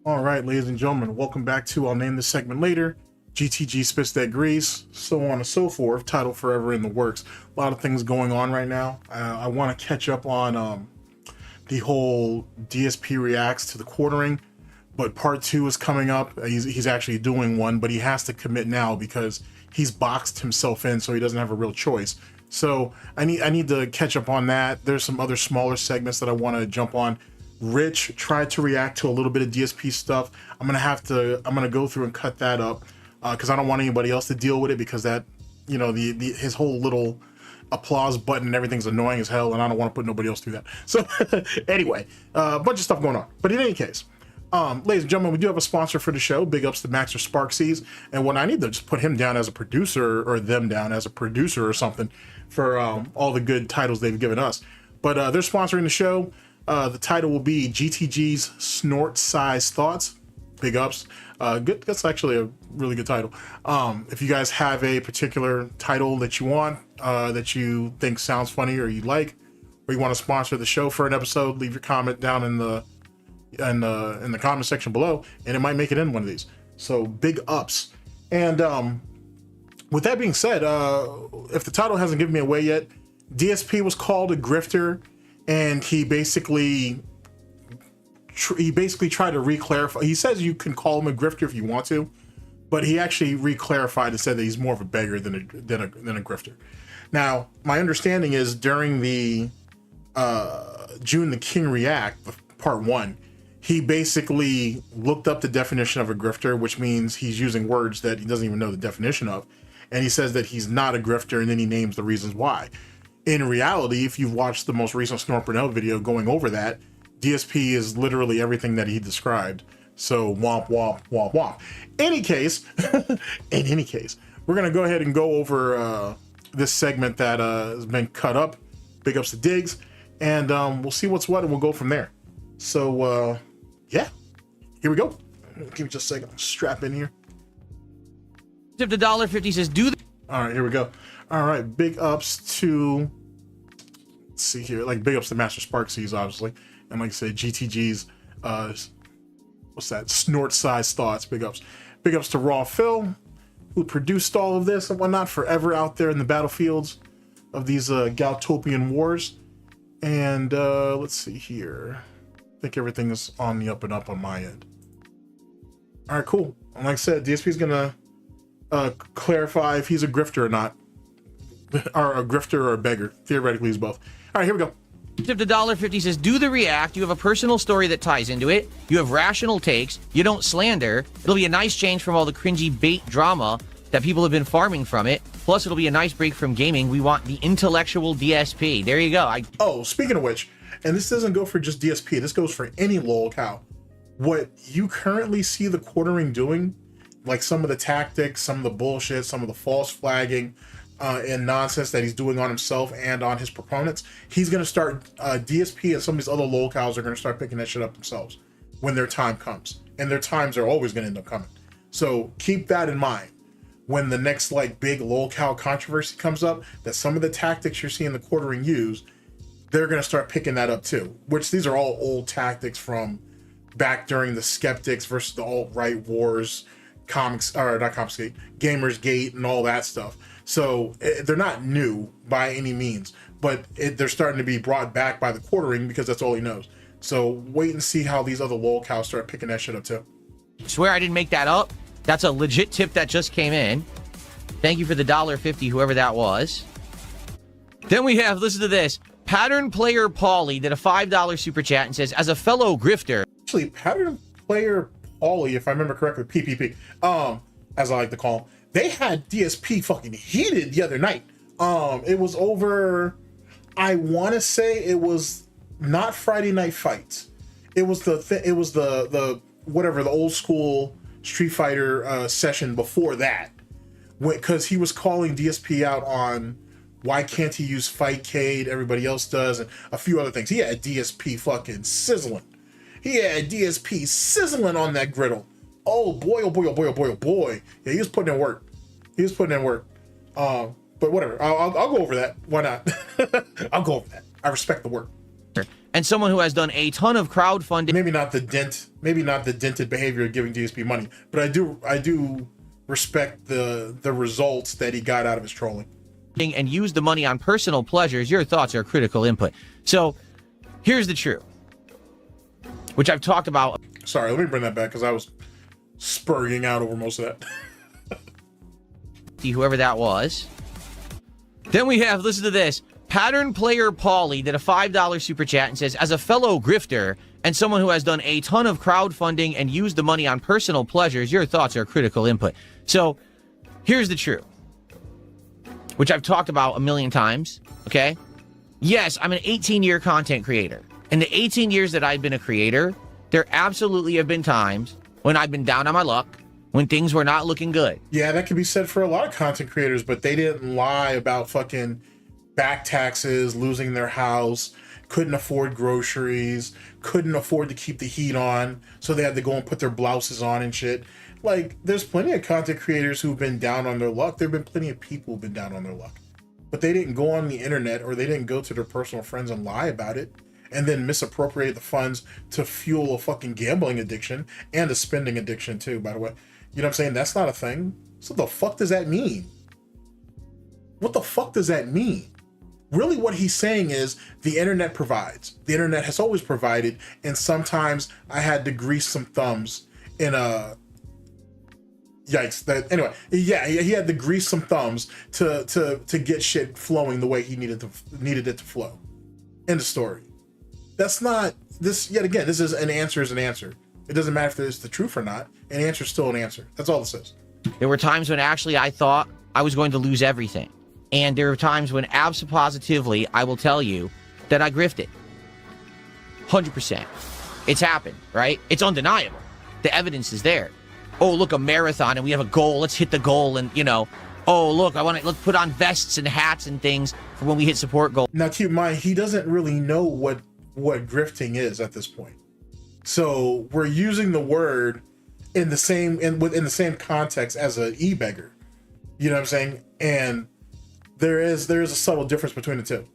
All right, ladies and gentlemen, welcome back to, I'll name this segment later, GTG spits that grease, so on and so forth, title forever in the works. A lot of things going on right now. I want to catch up on the whole DSP reacts to the quartering, but part 2 is coming up. He's actually doing one, but he has to commit now because he's boxed himself in, so he doesn't have a real choice. So I need to catch up on that. There's some other smaller segments that I want to jump on. Rich tried to react to a little bit of DSP stuff. I'm gonna go through and cut that up because I don't want anybody else to deal with it, because that, you know, his whole little applause button and everything's annoying as hell, and I don't want to put nobody else through that. So anyway, a bunch of stuff going on. But in any case, ladies and gentlemen, we do have a sponsor for the show. Big ups to Max or Sparksies, and when I need to just put him down as a producer, or them down as a producer or something, for all the good titles they've given us. But they're sponsoring the show. The title will be GTG's Snort Size Thoughts. Big ups. Good. That's actually a really good title. If you guys have a particular title that you want, that you think sounds funny or you like, or you want to sponsor the show for an episode, leave your comment down in the comment section below, and it might make it in one of these. So big ups. And with that being said, if the title hasn't given me away yet, DSP was called a grifter. And he basically tried to re-clarify. He says you can call him a grifter if you want to, but he actually re-clarified and said that he's more of a beggar than a grifter. Now, my understanding is during the June the King React, part 1, he basically looked up the definition of a grifter, which means he's using words that he doesn't even know the definition of. And he says that he's not a grifter, and then he names the reasons why. In reality, if you've watched the most recent SnortBucks video going over that, DSP is literally everything that he described. So womp, womp, womp, womp. In any case, we're going to go ahead and go over this segment that has been cut up. Big ups to Diggs. And we'll see what's what, and we'll go from there. So, yeah, here we go. Give me just a second. I'll strap in here. Tip to $1.50 says, do the. All right, here we go. All right, big ups to, let's see here, like big ups to Master Sparksies, obviously, and like I said, GTG's what's that, Snort Size Thoughts. Big ups to Raw Phil, who produced all of this and whatnot, forever out there in the battlefields of these Goutopian wars. And let's see here, I think everything is on the up and up on my end. All right, cool. And like I said, DSP is gonna clarify if he's a grifter or not. Or a grifter or a beggar. Theoretically, he's both. All right, here we go. Tip to $1.50 says, do the react. You have a personal story that ties into it. You have rational takes. You don't slander. It'll be a nice change from all the cringy bait drama that people have been farming from it. Plus, it'll be a nice break from gaming. We want the intellectual DSP. There you go. Oh, speaking of which, and this doesn't go for just DSP. This goes for any lol cow. What you currently see the quartering doing, like some of the tactics, some of the bullshit, some of the false flagging, and nonsense that he's doing on himself and on his proponents, he's going to start, DSP and some of these other lol cows are going to start picking that shit up themselves when their time comes. And their times are always going to end up coming. So keep that in mind when the next like big lol cow controversy comes up, that some of the tactics you're seeing the quartering use, they're going to start picking that up too, which these are all old tactics from back during the skeptics versus the alt-right wars, comics, or not comics gate, gamers gate and all that stuff. So they're not new by any means, but they're starting to be brought back by the quartering because that's all he knows. So wait and see how these other lol cows start picking that shit up too. I swear I didn't make that up. That's a legit tip that just came in. Thank you for the $1.50, whoever that was. Then we have, listen to this. Pattern Player Paulie did a $5 super chat and says, as a fellow grifter. Actually, Pattern Player Paulie, if I remember correctly, PPP, as I like to call him, they had DSP fucking heated the other night. It was over, I want to say it was not Friday Night Fights. It was the whatever, the old school Street Fighter session before that, because he was calling DSP out on why can't he use Fightcade, everybody else does, and a few other things. He had DSP fucking sizzling. He had DSP sizzling on that griddle. Oh boy, oh boy, oh boy, oh boy, oh boy. Yeah, he was putting in work. But whatever, I'll go over that. Why not? I'll go over that. I respect the work. and someone who has done a ton of crowdfunding. Maybe not the dented behavior of giving DSP money, but I do respect the results that he got out of his trolling. And use the money on personal pleasures. Your thoughts are critical input. So here's the truth, which I've talked about. Sorry, let me bring that back because I was spurring out over most of that. Whoever that was. Then we have, listen to this. Pattern Player Paulie did a $5 super chat and says, as a fellow grifter and someone who has done a ton of crowdfunding and used the money on personal pleasures, your thoughts are critical input. So here's the truth, which I've talked about a million times, okay? Yes, I'm an 18-year content creator. In the 18 years that I've been a creator, there absolutely have been times when I've been down on my luck, when things were not looking good. Yeah, that could be said for a lot of content creators, but they didn't lie about fucking back taxes, losing their house, couldn't afford groceries, couldn't afford to keep the heat on, so they had to go and put their blouses on and shit. Like, there's plenty of content creators who've been down on their luck. There have been plenty of people who've been down on their luck. But they didn't go on the internet, or they didn't go to their personal friends and lie about it, and then misappropriate the funds to fuel a fucking gambling addiction and a spending addiction too, by the way. You know what I'm saying? That's not a thing. So the fuck does that mean? What the fuck does that mean? Really what he's saying is the internet provides. The internet has always provided, and sometimes I had to grease some thumbs in a... Yikes. Anyway, yeah, he had to grease some thumbs to get shit flowing the way he needed it to flow. End of story. That's not... This, yet again, this is an answer is an answer. It doesn't matter if it's the truth or not. An answer is still an answer. That's all this is. There were times when actually I thought I was going to lose everything. And there were times when positively, I will tell you that I grifted. 100%. It's happened, right? It's undeniable. The evidence is there. Oh, look, a marathon and we have a goal. Let's hit the goal. And, you know, oh, look, let's put on vests and hats and things for when we hit support goal. Now, keep in mind, he doesn't really know what grifting is at this point. So we're using the word in the same context as an E-Beggar. You know what I'm saying? And there is a subtle difference between the two.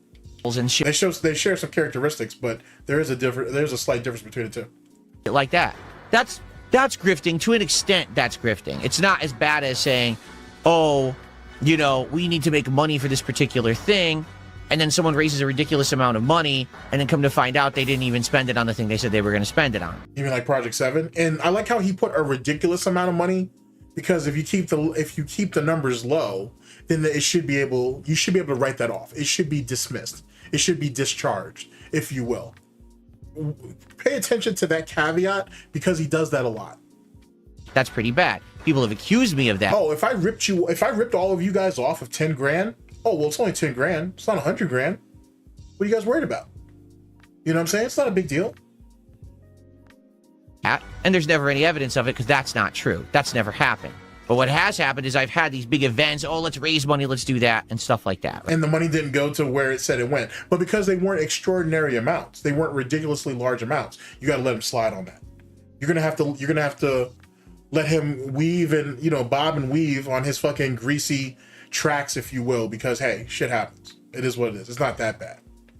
They share some characteristics, but there's a slight difference between the two. Like that. That's grifting to an extent. That's grifting. It's not as bad as saying, oh, you know, we need to make money for this particular thing, and then someone raises a ridiculous amount of money, and then come to find out they didn't even spend it on the thing they said they were going to spend it on. You mean like Project 7? And I like how he put a ridiculous amount of money, because if you keep the numbers low, then you should be able to write that off. It should be dismissed. It should be discharged, if you will. Pay attention to that caveat, because he does that a lot. That's pretty bad. People have accused me of that. Oh, if I ripped all of you guys off of 10 grand, oh, well, it's only 10 grand. It's not 100 grand. What are you guys worried about? You know what I'm saying? It's not a big deal. And there's never any evidence of it, because that's not true. That's never happened. But what has happened is I've had these big events. Oh, let's raise money. Let's do that and stuff like that. Right? And the money didn't go to where it said it went. But because they weren't extraordinary amounts, they weren't ridiculously large amounts, you got to let him slide on that. You're going to have to let him weave and, you know, bob and weave on his fucking greasy tracks, if you will, because, hey, shit happens. It is what it is. It's not that bad.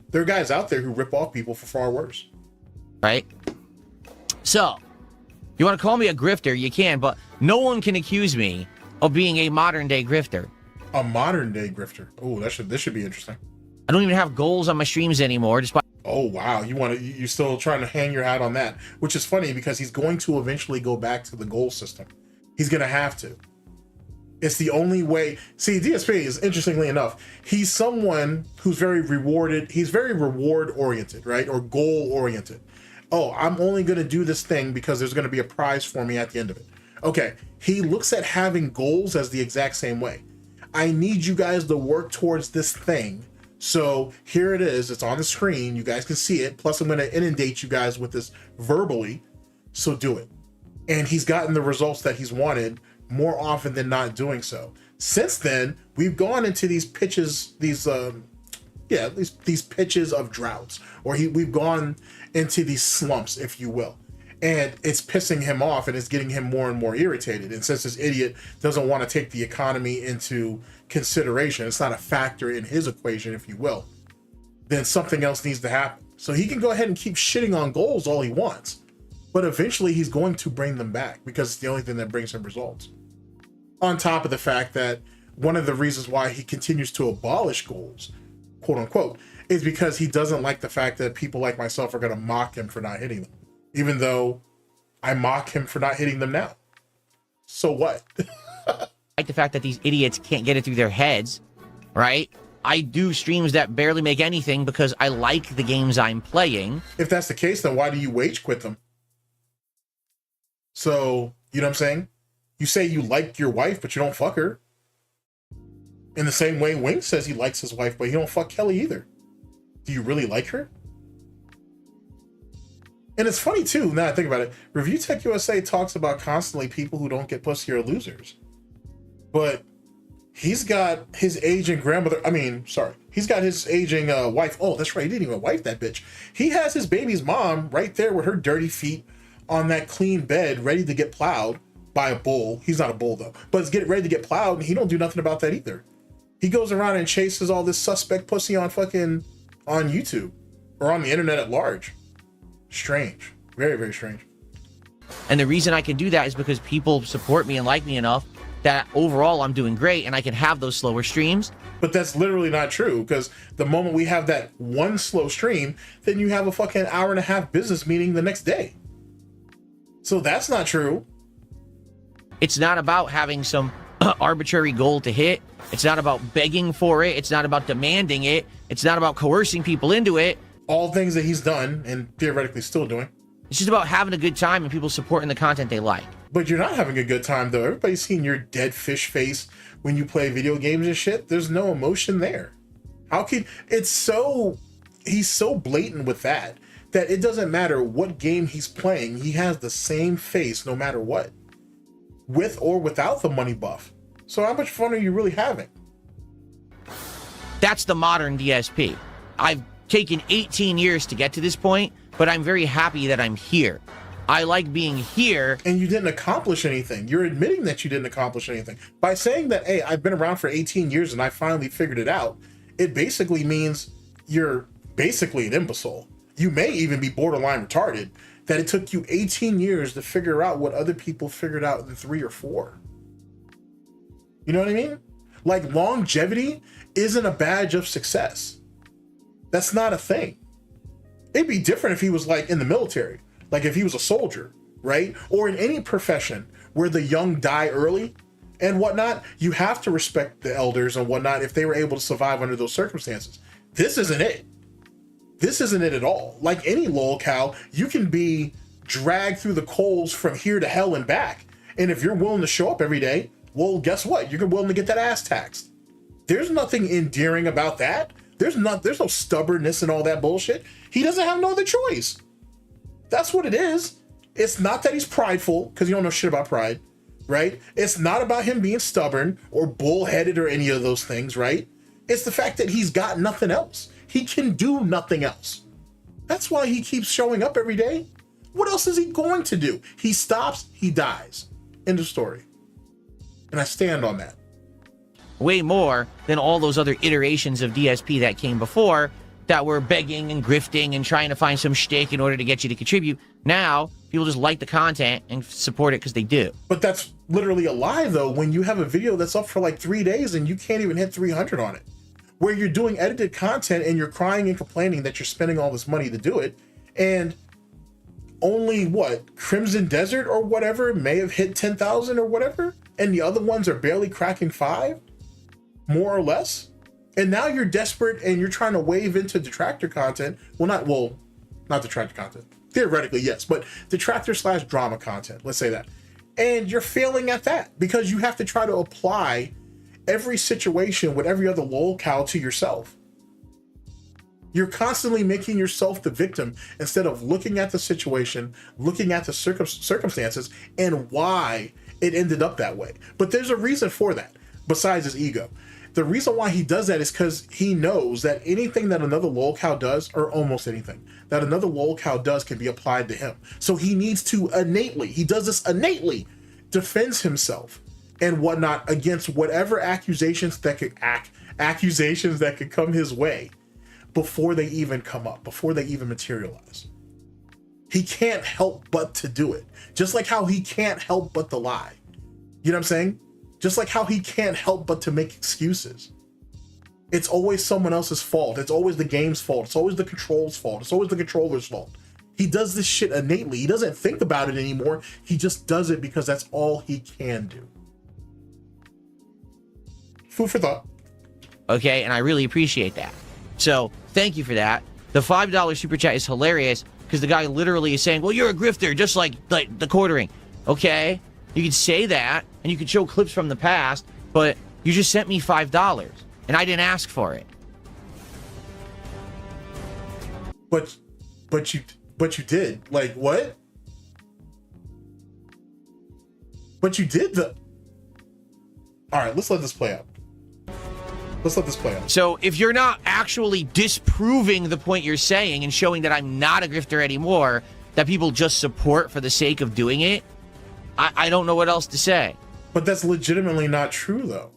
There are guys out there who rip off people for far worse. Right? So, you want to call me a grifter, you can, but no one can accuse me of being a modern-day grifter. A modern-day grifter? Oh, this should be interesting. I don't even have goals on my streams anymore. Oh, wow. You're still trying to hang your hat on that, which is funny because he's going to eventually go back to the goal system. He's going to have to. It's the only way. See, DSP is, interestingly enough, he's someone who's very rewarded. He's very reward oriented, right? Or goal oriented. Oh, I'm only going to do this thing because there's going to be a prize for me at the end of it. Okay. He looks at having goals as the exact same way. I need you guys to work towards this thing. So here it is. It's on the screen. You guys can see it. Plus, I'm going to inundate you guys with this verbally. So do it. And he's gotten the results that he's wanted more often than not doing so. Since then, we've gone into these pitches, these pitches of droughts, or we've gone into these slumps, if you will. And it's pissing him off and it's getting him more and more irritated. And since this idiot doesn't want to take the economy into consideration, it's not a factor in his equation, if you will, then something else needs to happen. So he can go ahead and keep shitting on goals all he wants, but eventually he's going to bring them back because it's the only thing that brings him results. On top of the fact that one of the reasons why he continues to abolish goals, quote unquote, is because he doesn't like the fact that people like myself are going to mock him for not hitting them, even though I mock him for not hitting them now. So what? Like the fact that these idiots can't get it through their heads, right? I do streams that barely make anything because I like the games I'm playing. If that's the case, then why do you wage quit them? So, you know what I'm saying? You say you like your wife, but you don't fuck her. In the same way, Wing says he likes his wife, but he don't fuck Kelly either. Do you really like her? And it's funny too, now I think about it, Review Tech USA talks about constantly people who don't get pussy are losers. But he's got his aging grandmother, he's got his aging wife. Oh, that's right, he didn't even wife that bitch. He has his baby's mom right there with her dirty feet on that clean bed, ready to get plowed by a bull. He's not a bull though, but it's getting ready to get plowed, and he don't do nothing about that either. He goes around and chases all this suspect pussy on YouTube or on the internet at large. Strange. Very, very strange. And the reason I can do that is because people support me and like me enough that overall I'm doing great and I can have those slower streams. But that's literally not true, because the moment we have that one slow stream, then you have a fucking hour-and-a-half business meeting the next day. So that's not true. It's not about having some arbitrary goal to hit. It's not about begging for it. It's not about demanding it. It's not about coercing people into it. All things that he's done and theoretically still doing. It's just about having a good time and people supporting the content they like. But you're not having a good time though. Everybody's seen your dead fish face when you play video games and shit. There's no emotion there. How can he's so blatant with that it doesn't matter what game he's playing, he has the same face no matter what, with or without the money buff. So how much fun are you really having? That's the modern DSP. I've taken 18 years to get to this point, but I'm very happy that I'm here. I like being here. And you didn't accomplish anything. You're admitting that you didn't accomplish anything. By saying that, hey, I've been around for 18 years and I finally figured it out, it basically means you're basically an imbecile. You may even be borderline retarded, that it took you 18 years to figure out what other people figured out in 3 or 4. You know what I mean? Like, longevity isn't a badge of success. That's not a thing. It'd be different if he was like in the military, like if he was a soldier, right? Or in any profession where the young die early and whatnot. You have to respect the elders and whatnot if they were able to survive under those circumstances. This isn't it. This isn't it at all. Like any lolcow, you can be dragged through the coals from here to hell and back. And if you're willing to show up every day, well, guess what? You're willing to get that ass taxed. There's nothing endearing about that. There's no stubbornness and all that bullshit. He doesn't have no other choice. That's what it is. It's not that he's prideful, because you don't know shit about pride, right? It's not about him being stubborn or bullheaded or any of those things, right? It's the fact that he's got nothing else. He can do nothing else. That's why he keeps showing up every day. What else is he going to do? He stops, he dies. End of story. And I stand on that. Way more than all those other iterations of DSP that came before that were begging and grifting and trying to find some shtick in order to get you to contribute. Now, people just like the content and support it because they do. But that's literally a lie, though, when you have a video that's up for like 3 days and you can't even hit 300 on it. Where you're doing edited content and you're crying and complaining that you're spending all this money to do it. And only, what, Crimson Desert or whatever may have hit 10,000 or whatever. And the other ones are barely cracking 5, more or less. And now you're desperate and you're trying to wave into detractor content. Not detractor content. Theoretically, yes, but detractor/drama content. Let's say that. And you're failing at that because you have to try to apply every situation with every other lolcow to yourself. You're constantly making yourself the victim instead of looking at the situation, looking at the circumstances and why it ended up that way. But there's a reason for that besides his ego. The reason why he does that is because he knows that anything that another lolcow does, or almost anything that another lolcow does, can be applied to him. So he needs to he does this innately, defends himself and whatnot against whatever accusations that could come his way. before they even come up, before they even materialize. He can't help but to do it. Just like how he can't help but to lie. You know what I'm saying? Just like how he can't help but to make excuses. It's always someone else's fault. It's always the game's fault. It's always the control's fault. It's always the controller's fault. He does this shit innately. He doesn't think about it anymore. He just does it because that's all he can do. Food for thought. Okay, and I really appreciate that. So, thank you for that. The $5 super chat is hilarious because the guy literally is saying, well, you're a grifter, just like the quartering. Okay, you could say that, and you could show clips from the past, but you just sent me $5, and I didn't ask for it. But you did. Like, what? But you did the... All right, let's let this play out. Let's let this play out. So if you're not actually disproving the point you're saying and showing that I'm not a grifter anymore, that people just support for the sake of doing it, I don't know what else to say. But that's legitimately not true, though.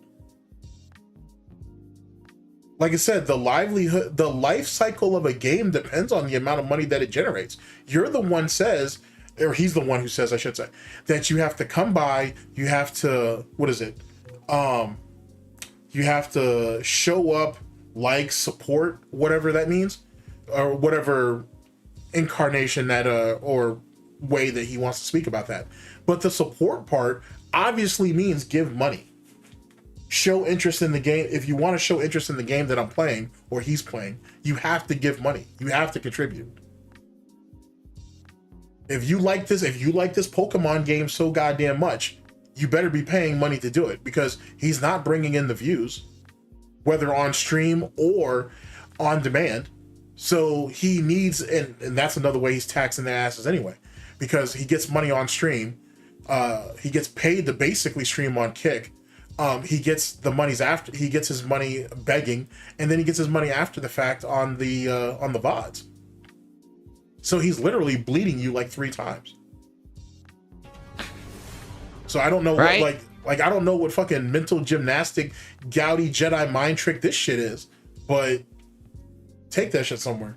Like I said, the life cycle of a game depends on the amount of money that it generates. You're the one says, or he's the one who says, I should say, that you have to come by, you have to, what is it? You have to show up, like, support, whatever that means, or whatever incarnation that, or way that he wants to speak about that. But the support part obviously means give money. Show interest in the game. If you want to show interest in the game that I'm playing or he's playing, you have to give money. You have to contribute. If you like this Pokemon game so goddamn much, you better be paying money to do it, because he's not bringing in the views, whether on stream or on demand. So he needs, and that's another way he's taxing their asses anyway, because he gets money on stream. He gets paid to basically stream on Kick. He gets the monies after, he gets his money begging, and then he gets his money after the fact on the VODs. So he's literally bleeding you like 3 times. So I don't know, right? what, I don't know what fucking mental gymnastic, Gouty Jedi mind trick this shit is, but take that shit somewhere.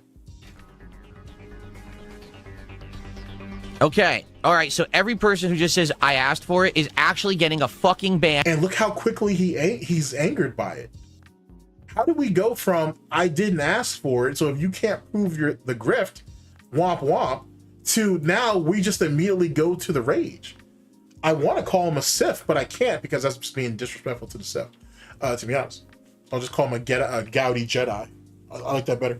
Okay, all right, so every person who just says, I asked for it, is actually getting a fucking ban. And look how quickly he's angered by it. How do we go from, I didn't ask for it, so if you can't prove the grift, womp womp, to now we just immediately go to the rage? I want to call him a Sith, but I can't, because that's just being disrespectful to the Sith, to be honest. I'll just call him a Gouty Jedi. I like that better.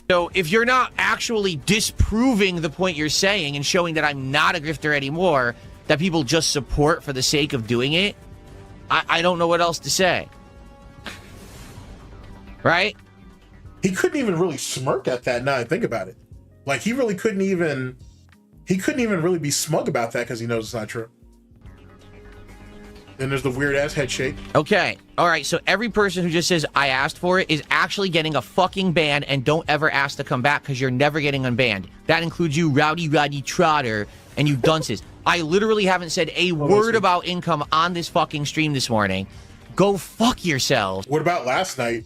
So if you're not actually disproving the point you're saying and showing that I'm not a grifter anymore, that people just support for the sake of doing it, I don't know what else to say. Right? He couldn't even really smirk at that now I think about it. Like, he really couldn't even... He couldn't even really be smug about that because he knows it's not true. Then there's the weird ass head shake. Okay. All right. So every person who just says, I asked for it, is actually getting a fucking ban, and don't ever ask to come back because you're never getting unbanned. That includes you, Rowdy Roddy Trotter, and you dunces. I literally haven't said a word about income on this fucking stream this morning. Go fuck yourselves. What about last night?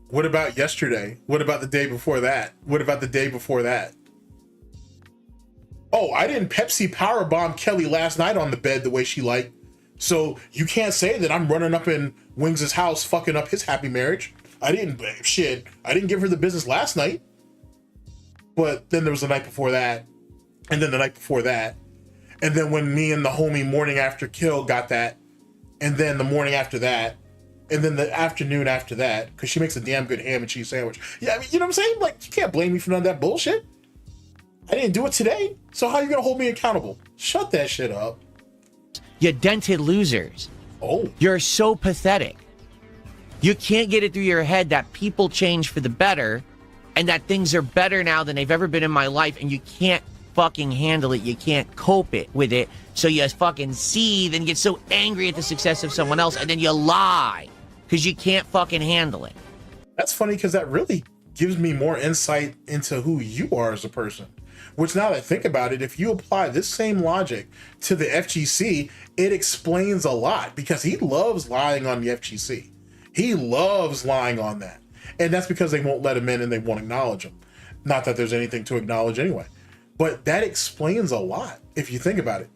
What about yesterday? What about the day before that? What about the day before that? Oh, I didn't Pepsi powerbomb Kelly last night on the bed the way she liked. So you can't say that I'm running up in Wings' house fucking up his happy marriage. I didn't give her the business last night. But then there was the night before that. And then the night before that. And then when me and the homie morning after kill got that. And then the morning after that. And then the afternoon after that. Because she makes a damn good ham and cheese sandwich. Yeah, I mean, you know what I'm saying? Like, you can't blame me for none of that bullshit. I didn't do it today. So how are you going to hold me accountable? Shut that shit up. You dented losers. Oh. You're so pathetic. You can't get it through your head that people change for the better and that things are better now than they've ever been in my life, and you can't fucking handle it. You can't cope with it. So you fucking seethe and get so angry at the success of someone else, and then you lie because you can't fucking handle it. That's funny, because that really gives me more insight into who you are as a person. Which, now that I think about it, if you apply this same logic to the FGC, it explains a lot, because he loves lying on the FGC. He loves lying on that. And that's because they won't let him in and they won't acknowledge him. Not that there's anything to acknowledge anyway. But that explains a lot if you think about it.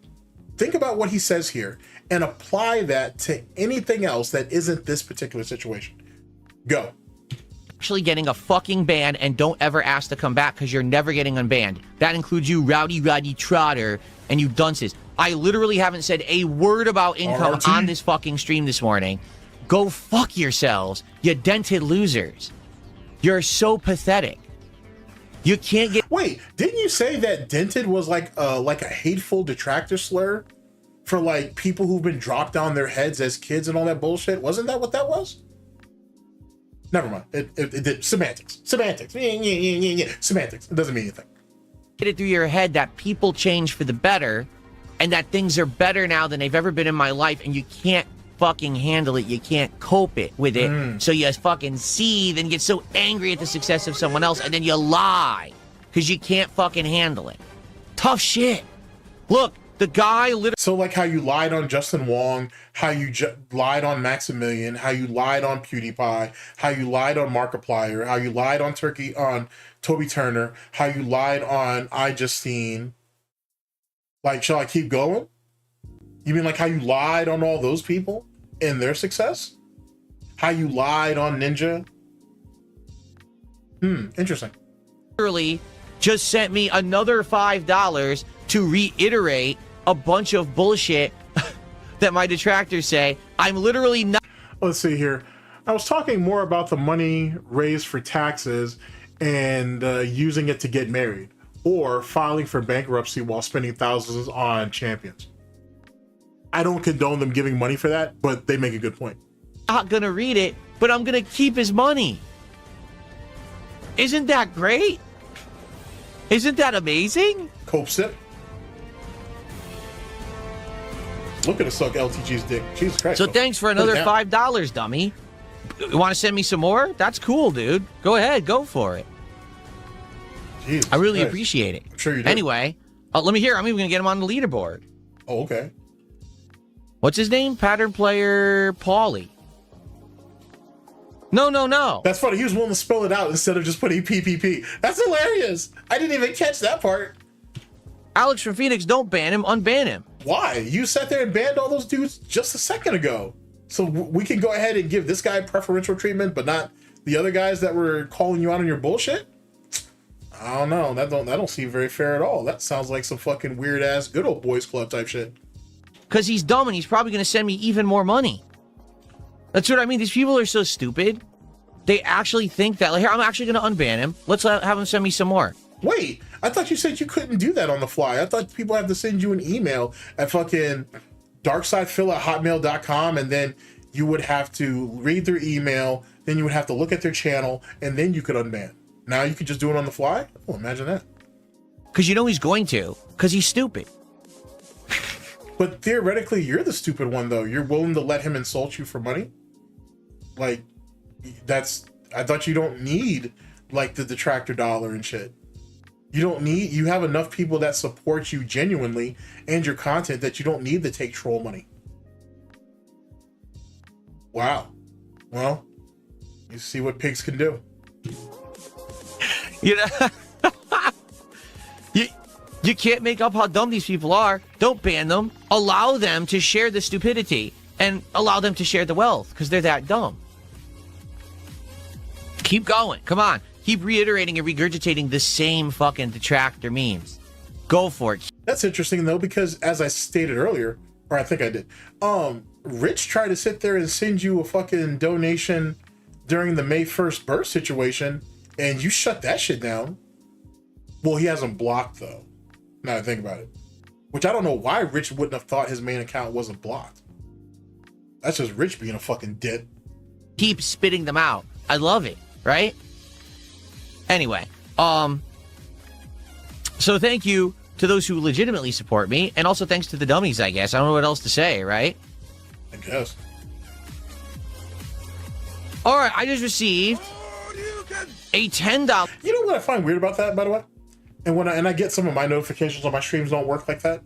Think about what he says here and apply that to anything else that isn't this particular situation. Go. Actually getting a fucking ban, and don't ever ask to come back because you're never getting unbanned. That includes you, Rowdy Roddy Trotter, and you dunces. I literally haven't said a word about income RRT. on this fucking stream this morning. Go fuck yourselves, you dented losers. You're so pathetic. You can't get... Wait, didn't you say that dented was like a hateful detractor slur for like people who've been dropped on their heads as kids and all that bullshit? Wasn't that what that was? Never mind. It did semantics. Semantics. Semantics. It doesn't mean anything. Get it through your head that people change for the better and that things are better now than they've ever been in my life, and you can't fucking handle it. You can't cope with it. So you fucking seethe and get so angry at the success of someone else, and then you lie because you can't fucking handle it. Tough shit. Look, the guy literally... So like how you lied on Justin Wong, how you lied on Maximilian, how you lied on PewDiePie, how you lied on Markiplier, how you lied on Toby Turner, how you lied on iJustine. Like, shall I keep going? You mean like how you lied on all those people and their success? How you lied on Ninja? Interesting. Literally just sent me another $5 to reiterate a bunch of bullshit that my detractors say. I'm literally not... Let's see here. I was talking more about the money raised for taxes and using it to get married, or filing for bankruptcy while spending thousands on champions. I don't condone them giving money for that, but they make a good point. Not gonna read it, but I'm gonna keep his money. Isn't that great? Isn't that amazing? Cope sip. Look at us suck LTG's dick. Jesus Christ. So thanks for another $5, dummy. You want to send me some more? That's cool, dude. Go ahead, go for it. Jesus I really Christ. appreciate it. I'm sure you do. Anyway, let me hear. I'm even gonna get him on the leaderboard. Oh, okay. What's his name? Pattern player Paulie. No. That's funny. He was willing to spell it out instead of just putting PPP. That's hilarious. I didn't even catch that part. Alex from Phoenix, don't ban him, unban him. Why? You sat there and banned all those dudes just a second ago. So we can go ahead and give this guy preferential treatment, but not the other guys that were calling you out on your bullshit? I don't know. That don't seem very fair at all. That sounds like some fucking weird ass good old boys club type shit. Because he's dumb and he's probably going to send me even more money. That's what I mean. These people are so stupid. They actually think that, like, here, I'm actually going to unban him. Let's have him send me some more. Wait, I thought you said you couldn't do that on the fly. I thought people have to send you an email at fucking darksidephil@hotmail.com, and then you would have to read their email, then you would have to look at their channel, and then you could unban. Now you could just do it on the fly? Oh, imagine that. Because you know he's going to. Because he's stupid. But theoretically, you're the stupid one, though. You're willing to let him insult you for money? Like, I thought you don't need, like, the detractor dollar and shit. You have enough people that support you genuinely and your content that you don't need to take troll money. Wow. Well, you see what pigs can do. You know, you can't make up how dumb these people are. Don't ban them. Allow them to share the stupidity and allow them to share the wealth because they're that dumb. Keep going. Come on. Keep reiterating and regurgitating the same fucking detractor memes. Go for it. That's interesting, though, because as I stated earlier, or I think I did, Rich tried to sit there and send you a fucking donation during the May 1st birth situation, and you shut that shit down. Well, he hasn't blocked, though, now that I think about it. Which I don't know why Rich wouldn't have thought his main account wasn't blocked. That's just Rich being a fucking dick. Keep spitting them out. I love it, right? Anyway, so thank you to those who legitimately support me, and also thanks to the dummies, I guess. I don't know what else to say, right? I guess. All right, I just received a $10. You know what I find weird about that, by the way? And I get some of my notifications on my streams don't work like that.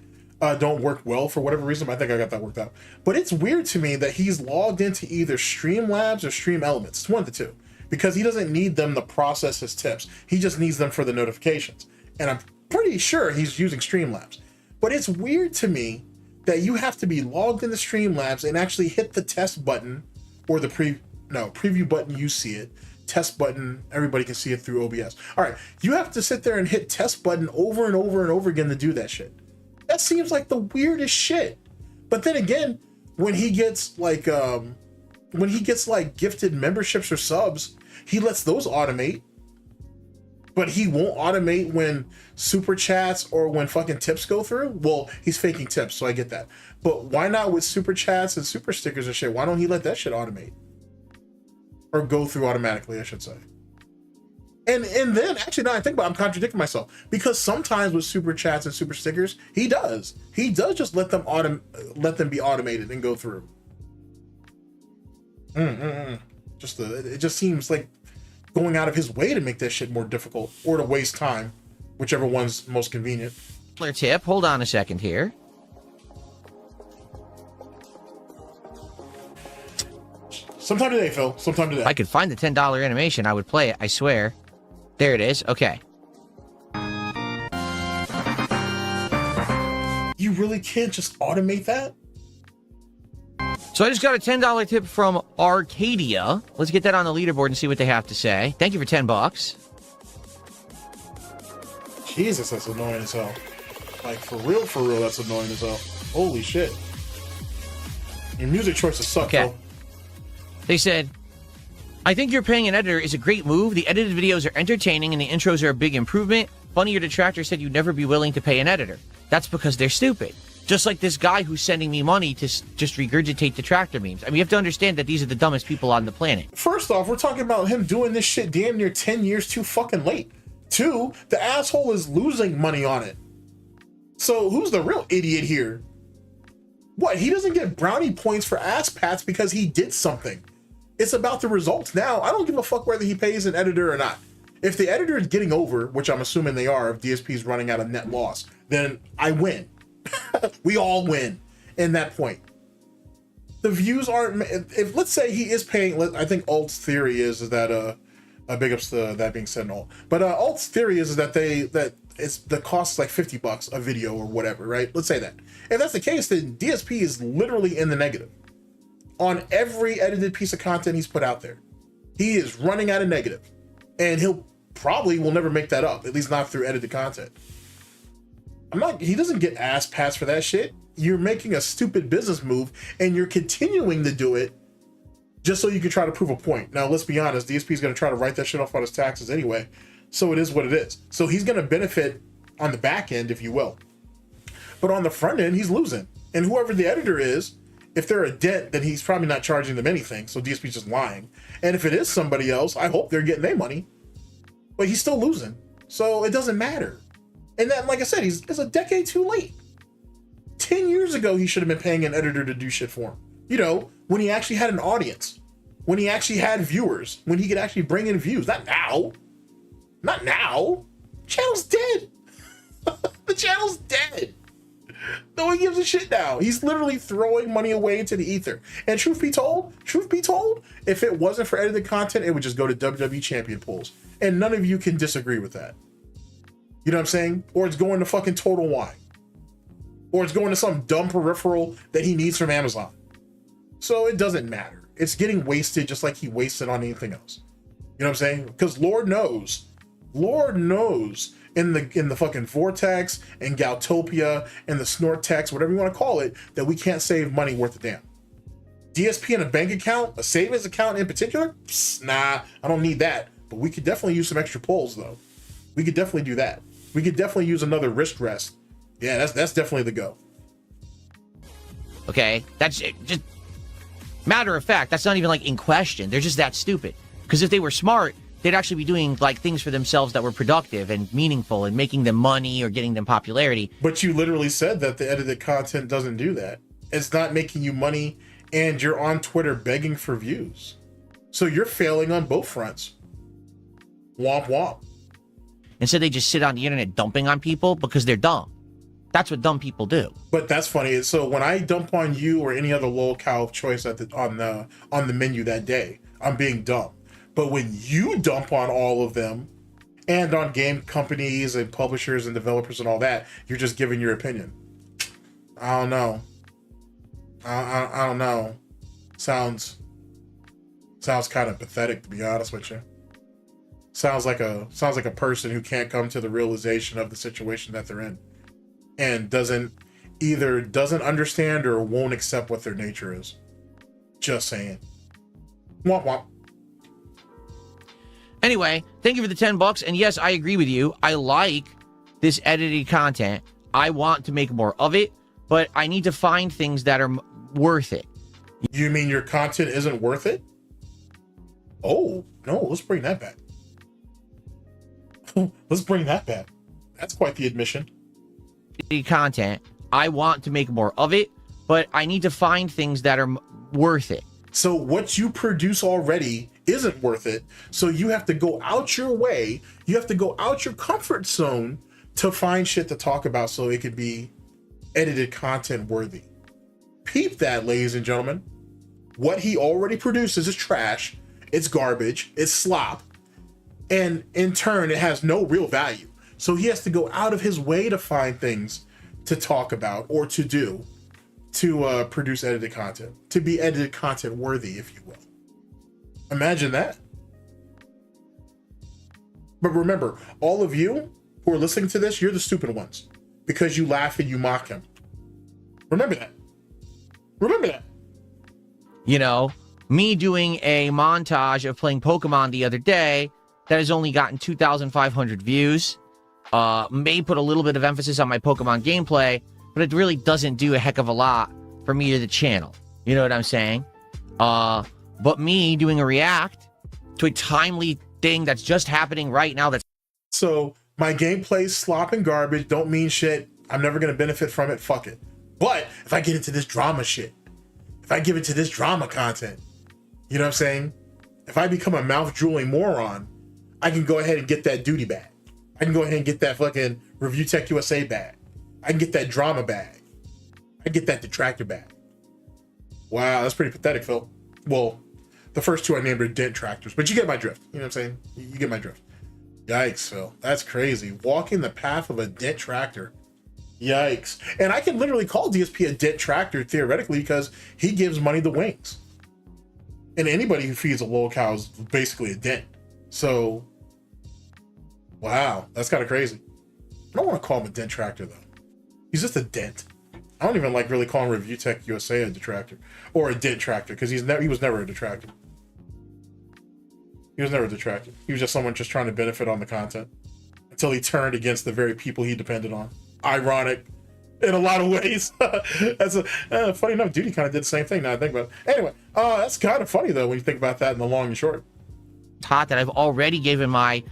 Don't work well for whatever reason. I think I got that worked out. But it's weird to me that he's logged into either Streamlabs or Stream Elements. It's one of the two. because he doesn't need them to process his tips. He just needs them for the notifications. And I'm pretty sure he's using Streamlabs. But it's weird to me that you have to be logged into Streamlabs and actually hit the test button or the preview button, you see it. Test button, everybody can see it through OBS. All right, you have to sit there and hit test button over and over and over again to do that shit. That seems like the weirdest shit. But then again, when he gets like gifted memberships or subs, he lets those automate. But he won't automate when super chats or when fucking tips go through. Well, he's faking tips, so I get that. But why not with super chats and super stickers and shit? Why don't he let that shit automate? Or go through automatically, I should say. And then, actually, now I think about it, I'm contradicting myself. Because sometimes with super chats and super stickers, he does. He does just let them be automated and go through. It just seems like going out of his way to make that shit more difficult or to waste time, whichever one's most convenient. Tip, hold on a second here. Sometime today, Phil. Sometime today. If I could find the $10 animation, I would play it, I swear. There it is. Okay. You really can't just automate that? So I just got a $10 tip from Arcadia. Let's get that on the leaderboard and see what they have to say. Thank you for $10. Jesus, that's annoying as hell. Like, for real, that's annoying as hell. Holy shit. Your music choices suck, okay. Though. They said, I think you're paying an editor is a great move. The edited videos are entertaining and the intros are a big improvement. Funny, your detractor said you'd never be willing to pay an editor. That's because they're stupid. Just like this guy who's sending me money to just regurgitate detractor memes. I mean, you have to understand that these are the dumbest people on the planet. First off, we're talking about him doing this shit damn near 10 years too fucking late. 2, the asshole is losing money on it. So who's the real idiot here? What, he doesn't get brownie points for ass pats because he did something. It's about the results now. I don't give a fuck whether he pays an editor or not. If the editor is getting over, which I'm assuming they are, if DSP is running at a net loss, then I win. We all win in that point. The views aren't, if let's say he is paying, I think Alt's theory is that, big ups to that being said and all, but Alt's theory is that it's the cost is like $50 a video or whatever, right? Let's say that. If that's the case, then DSP is literally in the negative on every edited piece of content he's put out there. He is running at a negative, and he'll probably will never make that up, at least not through edited content. He doesn't get ass pats for that shit. You're making a stupid business move and you're continuing to do it just so you can try to prove a point. Now, let's be honest, DSP is going to try to write that shit off on his taxes anyway. So it is what it is. So he's going to benefit on the back end, if you will. But on the front end, he's losing. And whoever the editor is, if they're a dent, then he's probably not charging them anything. So DSP's just lying. And if it is somebody else, I hope they're getting their money. But he's still losing. So it doesn't matter. And then, like I said, it's a decade too late. 10 years ago, he should have been paying an editor to do shit for him. You know, when he actually had an audience. When he actually had viewers. When he could actually bring in views. Not now. Not now. Channel's dead. The channel's dead. No one gives a shit now. He's literally throwing money away into the ether. And truth be told, if it wasn't for edited content, it would just go to WWE champion pools. And none of you can disagree with that. You know what I'm saying? Or it's going to fucking Total Wine. Or it's going to some dumb peripheral that he needs from Amazon. So it doesn't matter. It's getting wasted just like he wasted on anything else. You know what I'm saying? Because Lord knows in the fucking Vortex and Goutopia and the Snort text, whatever you want to call it, that we can't save money worth a damn. DSP in a bank account, a savings account in particular? Psst, nah, I don't need that. But we could definitely use some extra pulls though. We could definitely do that. We could definitely use another wrist rest. Yeah, that's definitely the go. Okay, that's just matter of fact. That's not even like in question. They're just that stupid. Because if they were smart, they'd actually be doing like things for themselves that were productive and meaningful and making them money or getting them popularity. But you literally said that the edited content doesn't do that. It's not making you money, and you're on Twitter begging for views. So you're failing on both fronts. Womp womp. Instead, they just sit on the internet dumping on people because they're dumb. That's what dumb people do. But that's funny. So when I dump on you or any other lol cow of choice on the menu that day, I'm being dumb. But when you dump on all of them and on game companies and publishers and developers and all that, you're just giving your opinion. I don't know. I don't know. Sounds kind of pathetic, to be honest with you. Sounds like a person who can't come to the realization of the situation that they're in, and doesn't understand or won't accept what their nature is. Just saying. Womp womp. Anyway, thank you for the $10. And yes, I agree with you. I like this edited content. I want to make more of it, but I need to find things that are worth it. You mean your content isn't worth it? Oh, no, let's bring that back. Let's bring that back. That's quite the admission. Content. I want to make more of it, but I need to find things that are worth it. So what you produce already isn't worth it. So you have to go out your way. You have to go out your comfort zone to find shit to talk about so it could be edited content worthy. Peep that, ladies and gentlemen. What he already produces is trash. It's garbage. It's slop. And in turn, it has no real value. So he has to go out of his way to find things to talk about or to do to produce edited content, to be edited content worthy, if you will. Imagine that. But remember, all of you who are listening to this, you're the stupid ones because you laugh and you mock him. Remember that. Remember that. You know, me doing a montage of playing Pokemon the other day that has only gotten 2,500 views. May put a little bit of emphasis on my Pokemon gameplay, but it really doesn't do a heck of a lot for me to the channel. You know what I'm saying? But me doing a react to a timely thing that's just happening right now. So my gameplay's slop and garbage, don't mean shit. I'm never going to benefit from it. Fuck it. But if I get into this drama shit, if I give it to this drama content, you know what I'm saying? If I become a mouth drooling moron, I can go ahead and get that duty bag. I can go ahead and get that fucking Review Tech USA bag. I can get that drama bag. I can get that detractor bag. Wow, that's pretty pathetic, Phil. Well, the first two I named are dent tractors, but you get my drift. You know what I'm saying? You get my drift. Yikes, Phil. That's crazy. Walking the path of a dent tractor. Yikes. And I can literally call DSP a dent tractor theoretically because he gives money to wings. And anybody who feeds a lol cow is basically a dent. So, wow, that's kind of crazy. I don't want to call him a dent tractor though. He's just a dent. I don't even like really calling Review Tech USA a detractor or a dent tractor because he was never a detractor. He was never a detractor. He was just someone just trying to benefit on the content until he turned against the very people he depended on. Ironic in a lot of ways. That's a funny enough. Duty kind of did the same thing. Now I think about it. Anyway, that's kind of funny though when you think about that in the long and short. Hot that I've already given my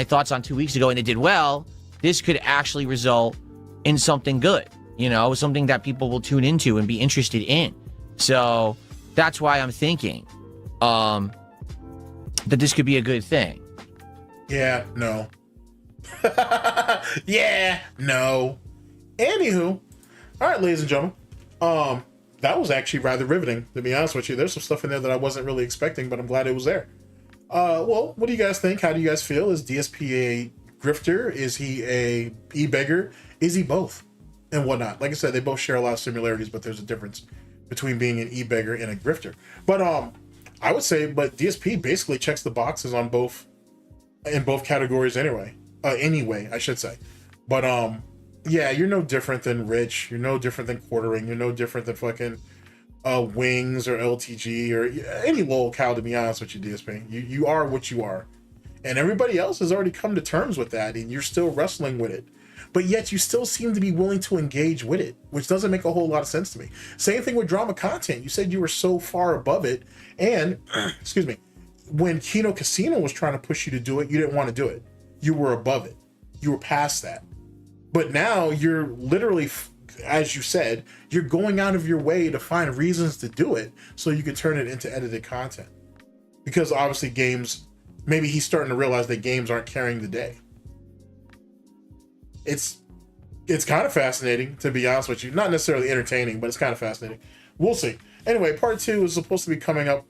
thoughts on 2 weeks ago and it did well. This could actually result in something good. You know, something that people will tune into and be interested in. So that's why I'm thinking that this could be a good thing. Yeah, no. Yeah, no. Anywho, all right, ladies and gentlemen, that was actually rather riveting, to be honest with you. There's some stuff in there that I wasn't really expecting, but I'm glad it was there. Well, what do you guys think? How do you guys feel? Is DSP a grifter? Is he a E-Beggar? Is he both? And whatnot. Like I said, they both share a lot of similarities, but there's a difference between being an E-Beggar and a grifter. But I would say, but DSP basically checks the boxes on both, in both categories anyway. Anyway, I should say. But yeah, you're no different than Rich. You're no different than Quartering. You're no different than fucking Wings or LTG or any lol cow, to be honest with you, DSP. You are what you are. And everybody else has already come to terms with that, and you're still wrestling with it. But yet you still seem to be willing to engage with it, which doesn't make a whole lot of sense to me. Same thing with drama content. You said you were so far above it. And, excuse me, when Kino Casino was trying to push you to do it, you didn't want to do it. You were above it. You were past that. But now you're literally, as you said, you're going out of your way to find reasons to do it so you can turn it into edited content. Because obviously games, maybe he's starting to realize that games aren't carrying the day. It's kind of fascinating, to be honest with you. Not necessarily entertaining, but it's kind of fascinating. We'll see. Anyway, part 2 is supposed to be coming up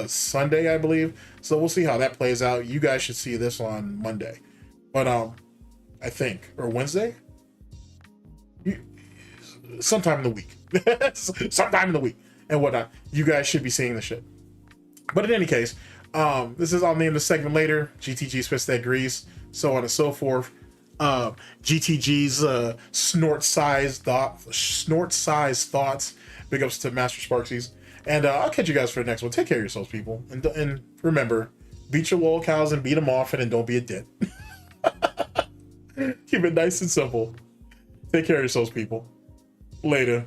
Sunday, I believe. So we'll see how that plays out. You guys should see this on Monday, but I think, or Wednesday, sometime in the week, sometime in the week and whatnot. You guys should be seeing the shit. But in any case, this is, I'll name the segment later. GTG spits that grease, so on and so forth. GTG's snort sized thoughts. Big ups to Master Sparksies. And I'll catch you guys for the next one. Take care of yourselves, people. And remember, beat your lol cows and beat them often, and don't be a dick. Keep it nice and simple. Take care of yourselves, people. Later.